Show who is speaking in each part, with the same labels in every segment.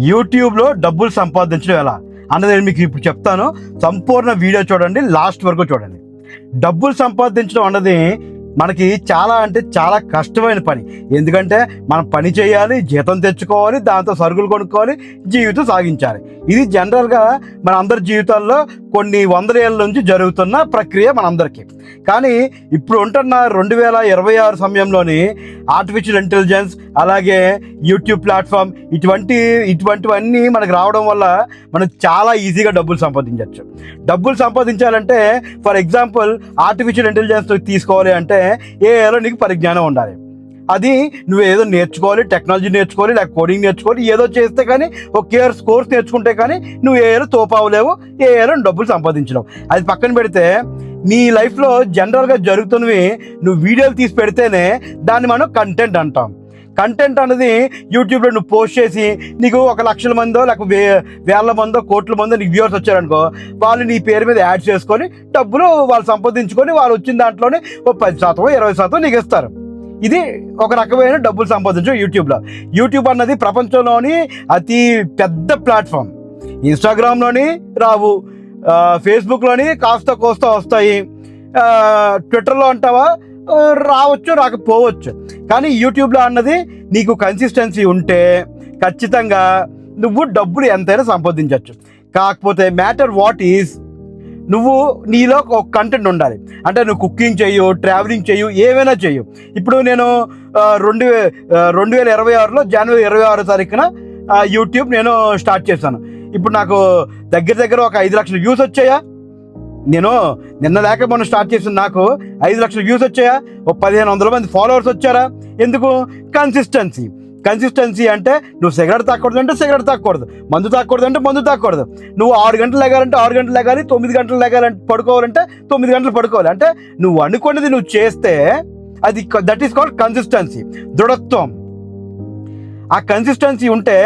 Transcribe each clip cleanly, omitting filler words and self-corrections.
Speaker 1: యూట్యూబ్లో డబ్బులు సంపాదించడం ఎలా అన్నది నేను మీకు ఇప్పుడు చెప్తాను. సంపూర్ణ వీడియో చూడండి, లాస్ట్ వరకు చూడండి. డబ్బులు సంపాదించడం అన్నది మనకి చాలా అంటే చాలా కష్టమైన పని. ఎందుకంటే మనం పని చేయాలి, జీతం తెచ్చుకోవాలి, దాంతో సరుకులు కొనుక్కోవాలి, జీవితం సాగించాలి. ఇది జనరల్గా మన అందరి జీవితాల్లో కొన్ని వందల ఏళ్ళ నుంచి జరుగుతున్న ప్రక్రియ మనందరికీ. కానీ ఇప్పుడు ఉంటున్న 2026 సమయంలోని ఆర్టిఫిషియల్ ఇంటెలిజెన్స్, అలాగే యూట్యూబ్ ప్లాట్ఫామ్, ఇటువంటివన్నీ మనకు రావడం వల్ల మనం చాలా ఈజీగా డబ్బులు సంపాదించవచ్చు. డబ్బులు సంపాదించాలంటే ఫర్ ఎగ్జాంపుల్ ఆర్టిఫిషియల్ ఇంటెలిజెన్స్ తీసుకోవాలి అంటే ఏదో నీకు పరిజ్ఞానం ఉండాలి. అది నువ్వు ఏదో నేర్చుకోవాలి, టెక్నాలజీ నేర్చుకోవాలి, లేక కోడింగ్ నేర్చుకోవాలి, ఏదో చేస్తే కానీ ఒక కోర్స్ నేర్చుకుంటే కానీ నువ్వు ఏదో తోపావలేవు, ఏదో డబ్బులు సంపాదించలేవు. అది పక్కన పెడితే నీ లైఫ్లో జనరల్గా జరుగుతున్నవి నువ్వు వీడియోలు తీసి పెడితేనే దాన్ని మనం కంటెంట్ అంటాం. కంటెంట్ అనేది యూట్యూబ్లో నువ్వు పోస్ట్ చేసి నీకు 1,00,000 మందో లేకపోతే 1,000 మందో కోట్ల మందో నీకు వ్యూవర్స్ వచ్చారనుకో, వాళ్ళు నీ పేరు మీద యాడ్ చేసుకొని డబ్బులు వాళ్ళు సంపాదించుకొని వాళ్ళు వచ్చిన దాంట్లోనే 10%, 20% నీకు ఇస్తారు. ఇది ఒక రకమైన డబ్బులు సంపాదించు యూట్యూబ్లో. యూట్యూబ్ అన్నది ప్రపంచంలోని అతి పెద్ద ప్లాట్ఫామ్. ఇన్స్టాగ్రామ్లోని రావు, ఫేస్బుక్లోని కాస్త కోస్త వస్తాయి, ట్విట్టర్లో అంటావా రావచ్చు రాకపోవచ్చు. కానీ యూట్యూబ్లో అన్నది నీకు కన్సిస్టెన్సీ ఉంటే ఖచ్చితంగా నువ్వు డబ్బులు ఎంతైనా సంపాదించవచ్చు. కాకపోతే మ్యాటర్ వాట్ ఈజ్, నువ్వు నీలో ఒక కంటెంట్ ఉండాలి. అంటే నువ్వు కుకింగ్ చెయ్యు, ట్రావెలింగ్ చెయ్యు, ఏమైనా చెయ్యు. ఇప్పుడు నేను 2026లో జనవరి 26వ తారీఖున యూట్యూబ్ నేను స్టార్ట్ చేశాను. ఇప్పుడు నాకు దగ్గర ఒక 5 లక్షల వ్యూస్ వచ్చాయా? నేను నిన్న లేక మనం స్టార్ట్ చేసిన నాకు 5 లక్షల వ్యూస్ వచ్చాయా? 1,500 మంది ఫాలోవర్స్ వచ్చారా? ఎందుకు? కన్సిస్టెన్సీ అంటే నువ్వు సిగరెట్ తాగకూడదు అంటే సిగరెట్ తాగకూడదు, మందు తాగకూడదు అంటే మందు తాగకూడదు, నువ్వు 6 గంటలు లేగాలంటే 6 గంటలు లేగాలి, 9 గంటలు లేగాలంటే పడుకోవాలంటే 9 గంటలు పడుకోవాలి. అంటే నువ్వు అనుకున్నది నువ్వు చేస్తే అది దట్ ఈస్ కాల్డ్ కన్సిస్టెన్సీ, దృఢత్వం. ఆ కన్సిస్టెన్సీ ఉంటే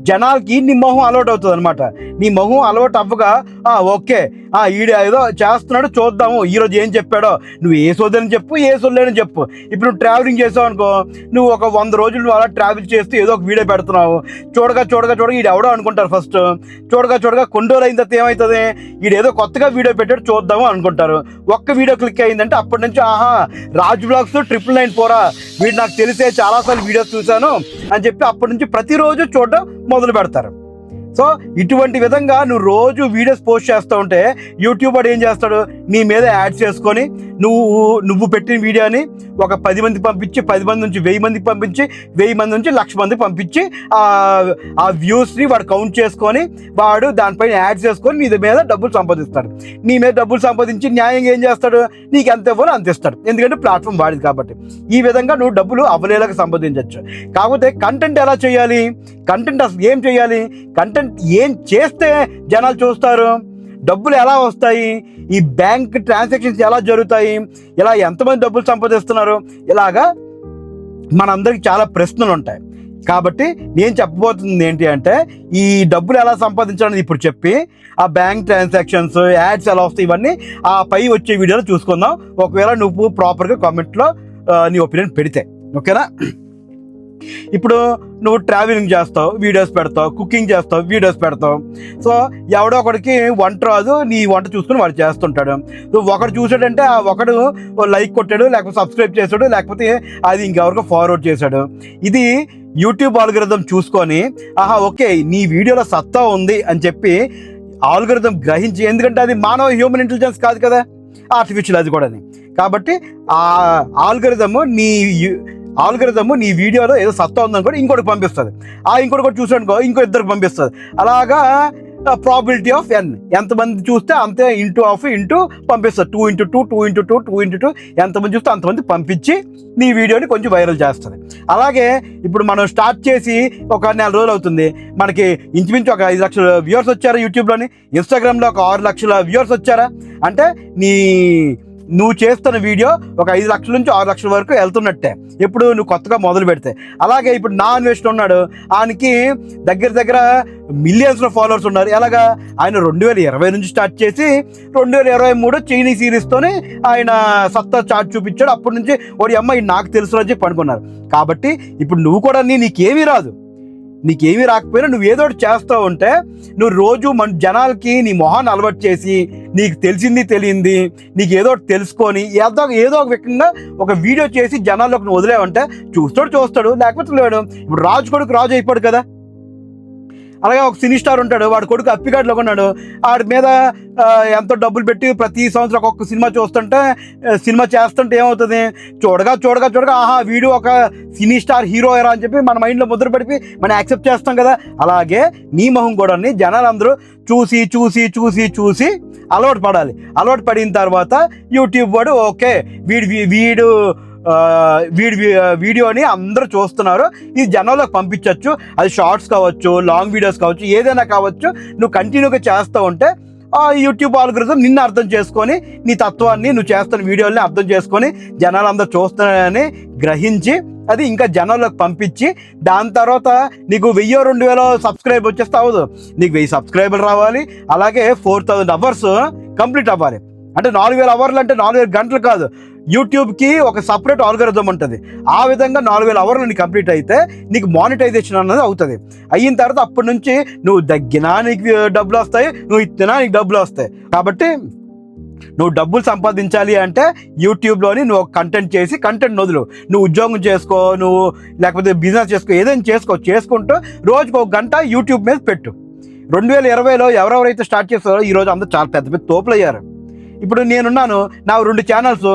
Speaker 1: జనాలకి నీ మొహం అలవాటు అవుతుంది అనమాట. నీ మొహం అలవాటు అవ్వగా ఓకే ఈడు ఏదో చేస్తున్నాడు చూద్దాము, ఈరోజు ఏం చెప్పాడో, నువ్వు ఏ సోదని చెప్పు, ఏ సొల్లేని చెప్పు. ఇప్పుడు నువ్వు ట్రావెలింగ్ చేసావు అనుకో, నువ్వు ఒక 100 రోజులు అలా ట్రావెల్ చేస్తూ ఏదో ఒక వీడియో పెడుతున్నావు. చూడగా ఈడు ఎవడో అనుకుంటారు. ఫస్ట్ చూడగా కొన్ని రోజులు అయిన తర్వాత ఏమవుతుంది, ఈడు ఏదో కొత్తగా వీడియో పెట్టాడు చూద్దాము అనుకుంటారు. ఒక్క వీడియో క్లిక్ అయిందంటే అప్పటి నుంచి రాజ్ బ్లాగ్స్ 999 పోరా, వీడు నాకు తెలిసే చాలాసార్లు వీడియోస్ చూశాను అని చెప్పి అప్పటి నుంచి ప్రతిరోజు చూడడం మొదలు పెడతారు. సో ఇటువంటి విధంగా నువ్వు రోజు వీడియోస్ పోస్ట్ చేస్తూ ఉంటే యూట్యూబ్ వాడు ఏం చేస్తాడు, నీ మీద యాడ్స్ చేసుకొని నువ్వు పెట్టిన వీడియోని ఒక 10 మంది పంపించి, 10 మంది నుంచి 1000 మందికి పంపించి, 1000 మంది నుంచి 1,00,000 మందికి పంపించి ఆ వ్యూస్ని వాడు కౌంట్ చేసుకొని వాడు దానిపైన యాడ్స్ చేసుకొని నీ మీద డబ్బులు సంపాదిస్తాడు. నీ మీద డబ్బులు సంపాదించి న్యాయంగా ఏం చేస్తాడు, నీకు ఎంత ఇవ్వాలో అంత ఇస్తాడు. ఎందుకంటే ప్లాట్ఫామ్ వాడిది కాబట్టి. ఈ విధంగా నువ్వు డబ్బులు అవలేలాగా సంపాదించవచ్చు. కాకపోతే కంటెంట్ ఎలా చేయాలి, కంటెంట్ అసలు ఏం చేయాలి, కంటెంట్ ఏం చేస్తే జనాలు చూస్తారు, డబ్బులు ఎలా వస్తాయి, ఈ బ్యాంక్ ట్రాన్సాక్షన్స్ ఎలా జరుగుతాయి, ఇలా ఎంతమంది డబ్బులు సంపాదిస్తున్నారు, ఇలాగా మనందరికి చాలా ప్రశ్నలు ఉంటాయి. కాబట్టి నేను చెప్పబోతుంది ఏంటి అంటే, ఈ డబ్బులు ఎలా సంపాదించాలని ఇప్పుడు చెప్పి ఆ బ్యాంక్ ట్రాన్సాక్షన్స్, యాడ్స్ ఎలా వస్తాయి, ఇవన్నీ ఆ పై వచ్చే వీడియోలో చూసుకుందాం. ఒకవేళ నువ్వు ప్రాపర్గా కామెంట్లో నీ ఒపీనియన్ పెడితే ఓకేనా. ఇప్పుడు నువ్వు ట్రావెలింగ్ చేస్తావు, వీడియోస్ పెడతావు, కుకింగ్ చేస్తావు, వీడియోస్ పెడతావు. సో ఎవడో ఒకడికి వంట రాదు, నీ వంట చూసుకుని వాడు చేస్తుంటాడు. నువ్వు ఒకడు చూసాడంటే ఆ ఒకడు లైక్ కొట్టాడు, లేకపోతే సబ్స్క్రైబ్ చేశాడు, లేకపోతే అది ఇంకెవరికో ఫార్వర్డ్ చేశాడు. ఇది యూట్యూబ్ ఆల్గరిథం చూసుకొని ఓకే నీ వీడియోలో సత్తా ఉంది అని చెప్పి ఆల్గరిథం గ్రహించి, ఎందుకంటే అది మానవ హ్యూమన్ ఇంటెలిజెన్స్ కాదు కదా, ఆర్టిఫిషియల్ అది కూడా. కాబట్టి ఆ ఆల్గరిథము నీ వీడియోలో ఏదో సత్తా ఉందనుకో ఇంకోటికి పంపిస్తుంది. ఇంకోటి కూడా చూసానుకో ఇంకో ఇద్దరికి పంపిస్తుంది. అలాగా ప్రాబిలిటీ ఆఫ్ n, ఎంతమంది చూస్తే అంతే ఇంటూ పంపిస్తుంది. 2 into 2, 2 into 2, 2 into 2, ఎంతమంది చూస్తే అంతమంది పంపించి నీ వీడియోని కొంచెం వైరల్ చేస్తుంది. అలాగే ఇప్పుడు మనం స్టార్ట్ చేసి ఒక 4 రోజులు అవుతుంది, మనకి ఇంచుమించు ఒక 5 లక్షల వ్యూవర్స్ వచ్చారా యూట్యూబ్లోని, ఇన్స్టాగ్రామ్లో ఒక 6 లక్షల వ్యూవర్స్ వచ్చారా. అంటే నువ్వు చేస్తున్న వీడియో ఒక 5 లక్షల నుంచి 6 లక్షల వరకు వెళ్తున్నట్టే ఎప్పుడు నువ్వు కొత్తగా మొదలు పెడితే. అలాగే ఇప్పుడు నా అన్వేషణ ఉన్నాడు, ఆయనకి దగ్గర మిలియన్స్లో ఫాలోవర్స్ ఉన్నారు. ఎలాగా, ఆయన 2020 నుంచి స్టార్ట్ చేసి 2023 చైనీ సిరీస్తోనే ఆయన సత్తా చాట్ చూపించాడు. అప్పటి నుంచి వాడి అమ్మాయి నాకు తెలుసు అని చెప్పి అనుకున్నారు. కాబట్టి ఇప్పుడు నువ్వు కూడా నీకేమీ రాదు, నీకేమీ రాకపోయినా నువ్వు ఏదో ఒకటి చేస్తూ ఉంటే నువ్వు రోజు మన జనాలకి నీ మొహాన్ని అలవాటు చేసి నీకు తెలిసింది తెలియంది నీకు ఏదో ఒకటి తెలుసుకొని ఏదో ఒక విధంగా ఒక వీడియో చేసి జనాల్లోకి నువ్వు వదిలేవంటే చూస్తాడు లేకపోతే లేడు. ఇప్పుడు రాజు కొడుకు రాజు అయిపోడు కదా. అలాగే ఒక సినీ స్టార్ ఉంటాడు, వాడి కొడుకు అప్పిగాడిలో ఉన్నాడు, వాడి మీద ఎంతో డబ్బులు పెట్టి ప్రతి సంవత్సరం ఒక్కొక్క సినిమా చూస్తుంటే సినిమా చేస్తుంటే ఏమవుతుంది, చూడగా ఆహా వీడు ఒక సినీ స్టార్ హీరో ఎరా అని చెప్పి మన మైండ్లో ముద్ర పడిపి మనం యాక్సెప్ట్ చేస్తాం కదా. అలాగే నీ మొహం కూడా జనాలందరూ చూసి అలవాటు పడాలి. అలవాటు పడిన తర్వాత యూట్యూబ్ వాడు ఓకే వీడు వీడియోని అందరూ చూస్తున్నారు, ఇది జనాల్లోకి పంపించవచ్చు. అది షార్ట్స్ కావచ్చు, లాంగ్ వీడియోస్ కావచ్చు, ఏదైనా కావచ్చు. నువ్వు కంటిన్యూగా చేస్తూ ఉంటే ఆ యూట్యూబ్ ఆల్గోరిథం నిన్ను అర్థం చేసుకొని నీ తత్వాన్ని నువ్వు చేస్తున్న వీడియోల్ని అర్థం చేసుకొని జనాలందరూ చూస్తున్నారని గ్రహించి అది ఇంకా జనాల్లోకి పంపించి దాని తర్వాత నీకు 1000-2000 సబ్స్క్రైబ్ వచ్చేస్తే అవ్వదు. నీకు 1000 సబ్స్క్రైబర్లు రావాలి, అలాగే 4000 అవర్స్ కంప్లీట్ అవ్వాలి. అంటే 4000 అవర్లు అంటే 4000 గంటలు కాదు. యూట్యూబ్కి ఒక సపరేట్ ఆల్గోరిథం ఉంటుంది. ఆ విధంగా 4000 అవర్లు నీకు కంప్లీట్ అయితే నీకు మానిటైజేషన్ అన్నది అవుతుంది. అయిన తర్వాత అప్పటి నుంచి నువ్వు దగ్గినా నీకు డబ్బులు వస్తాయి, నువ్వు ఇచ్చినా నీకు డబ్బులు వస్తాయి. కాబట్టి నువ్వు డబ్బులు సంపాదించాలి అంటే యూట్యూబ్లోని నువ్వు కంటెంట్ చేసి కంటెంట్ వదులు. నువ్వు ఉద్యోగం చేసుకో, నువ్వు లేకపోతే బిజినెస్ చేసుకో, ఏదైనా చేసుకుంటూ రోజుకు 1 గంట యూట్యూబ్ మీద పెట్టు. 2020లో ఎవరెవరైతే స్టార్ట్ చేస్తారో ఈరోజు అందరూ చాలా పెద్ద తోపులు అయ్యారు. ఇప్పుడు నేనున్నాను, నా 2 ఛానల్స్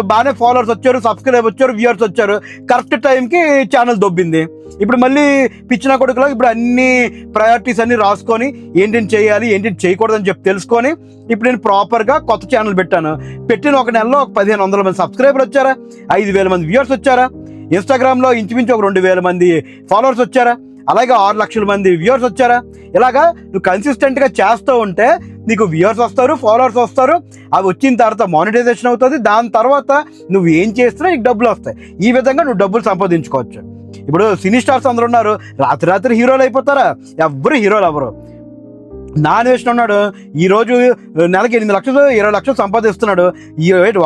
Speaker 1: బాగానే ఫాలోవర్స్ వచ్చారు, సబ్స్క్రైబ్ వచ్చారు, వ్యూవర్స్ వచ్చారు. కరెక్ట్ టైంకి ఛానల్ దొబ్బింది. ఇప్పుడు మళ్ళీ పిచ్చిన కొడుకులో ఇప్పుడు అన్ని ప్రయారిటీస్ అన్ని రాసుకొని ఏంటేంటి చేయాలి ఏంటేంటి చేయకూడదని చెప్పి తెలుసుకొని ఇప్పుడు నేను ప్రాపర్గా కొత్త ఛానల్ పెట్టాను. పెట్టిన 1 నెలలో ఒక 1500 మంది సబ్స్క్రైబర్లు వచ్చారా, 5000 మంది వ్యూవర్స్ వచ్చారా, ఇన్స్టాగ్రామ్లో ఇంచుమించు ఒక 2000 మంది ఫాలోవర్స్ వచ్చారా, అలాగే 6 లక్షల మంది వ్యూవర్స్ వచ్చారా. ఇలాగా నువ్వు కన్సిస్టెంట్గా చేస్తూ ఉంటే నీకు వ్యూవర్స్ వస్తారు, ఫాలోవర్స్ వస్తారు. అవి వచ్చిన తర్వాత మానిటైజేషన్ అవుతుంది. దాని తర్వాత నువ్వు ఏం చేస్తున్నా నీకు డబ్బులు వస్తాయి. ఈ విధంగా నువ్వు డబ్బులు సంపాదించుకోవచ్చు. ఇప్పుడు సినీ స్టార్స్ అందరూ ఉన్నారు, రాత్రి హీరోలు అయిపోతారా? ఎవ్వరు హీరోలు అవ్వరు. నాన్ వేసిన ఉన్నాడు, ఈరోజు నెలకి 8 లక్షలు 20 లక్షలు సంపాదిస్తున్నాడు.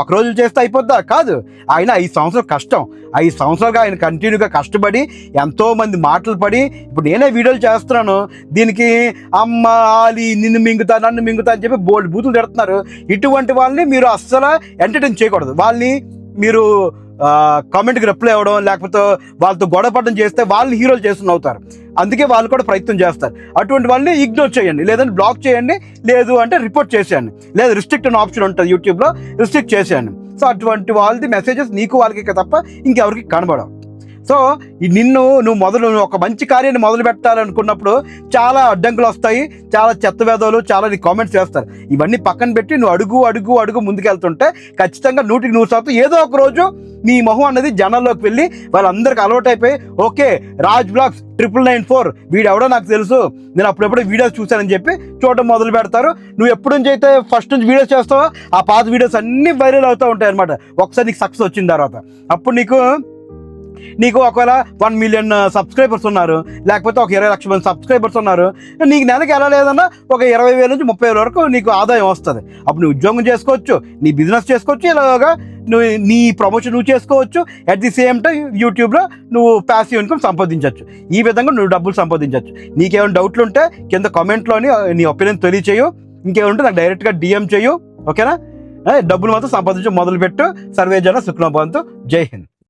Speaker 1: ఒక రోజు చేస్తే అయిపోద్దా? కాదు. ఆయన 5 సంవత్సరాలు కష్టం, 5 సంవత్సరాలుగా ఆయన కంటిన్యూగా కష్టపడి ఎంతోమంది మాటలు పడి ఇప్పుడు నేనే వీడియోలు చేస్తున్నాను. దీనికి అమ్మ ఆలి నిన్ను మింగుతా నన్ను మింగుతా అని చెప్పి బోల్డ్ బూతులు తిడుతున్నారు. ఇటువంటి వాళ్ళని మీరు అస్సలు ఎంటర్టైన్ చేయకూడదు. వాళ్ళని మీరు కామెంట్కి రిప్లై అవ్వడం లేకపోతే వాళ్ళతో గొడవపడడం చేస్తే వాళ్ళు హీరోలు చేస్తున్న అవుతారు. అందుకే వాళ్ళు కూడా ప్రయత్నం చేస్తారు. అటువంటి వాళ్ళని ఇగ్నోర్ చేయండి, లేదంటే బ్లాక్ చేయండి, లేదు అంటే రిపోర్ట్ చేసేయండి, లేదా రిస్ట్రిక్ట్ అనే ఆప్షన్ ఉంటుంది యూట్యూబ్లో, రిస్ట్రిక్ట్ చేసేయండి. సో అటువంటి వాళ్ళది మెసేజెస్ నీకు వాళ్ళకి తప్ప ఇంకెవరికి కనబడవు. సో నువ్వు ఒక మంచి కార్యాన్ని మొదలు పెట్టాలనుకున్నప్పుడు చాలా అడ్డంకులు వస్తాయి, చాలా చెత్త వేదవులు చాలా నీ కామెంట్స్ చేస్తారు. ఇవన్నీ పక్కన పెట్టి నువ్వు అడుగు ముందుకెళ్తుంటే ఖచ్చితంగా 100% ఏదో ఒక రోజు నీ మొహం అన్నది జనాల్లోకి వెళ్ళి వాళ్ళందరికీ అలవాటు అయిపోయి ఓకే రాజ్ బ్లాగ్స్ 9994 వీడెవడో నాకు తెలుసు, నేను అప్పుడెప్పుడు వీడియోస్ చూశానని చెప్పి చూడటం మొదలు పెడతారు. నువ్వు ఎప్పటి నుంచి అయితే ఫస్ట్ నుంచి వీడియోస్ చేస్తావో ఆ పాత వీడియోస్ అన్నీ వైరల్ అవుతూ ఉంటాయి అనమాట. ఒకసారి నీకు సక్సెస్ వచ్చిన తర్వాత అప్పుడు నీకు ఒకవేళ 1 మిలియన్ సబ్స్క్రైబర్స్ ఉన్నారు, లేకపోతే ఒక 20 లక్షల మంది సబ్స్క్రైబర్స్ ఉన్నారు, నీకు నెలకి ఎలా లేదన్నా ఒక 20,000 నుంచి 30,000 వరకు నీకు ఆదాయం వస్తుంది. అప్పుడు నువ్వు ఉద్యోగం చేసుకోవచ్చు, నీ బిజినెస్ చేసుకోవచ్చు, ఇలాగా నువ్వు నీ ప్రమోషన్ నువ్వు చేసుకోవచ్చు. అట్ ది సేమ్ టైం యూట్యూబ్లో నువ్వు ప్యాసివ్ ఇన్కమ్ సంపాదించవచ్చు. ఈ విధంగా నువ్వు డబ్బులు సంపాదించవచ్చు. నీకేమైనా డౌట్లు ఉంటే కింద కామెంట్లోని నీ ఒపీనియన్ తెలియచేయు. ఇంకేముంటే నాకు డైరెక్ట్గా డిఎం చేయు. ఓకేనా? డబ్బులు మాత్రం సంపాదించడం మొదలుపెట్టు. సర్వే జన సుఖనోభవంతు. జై హింద్.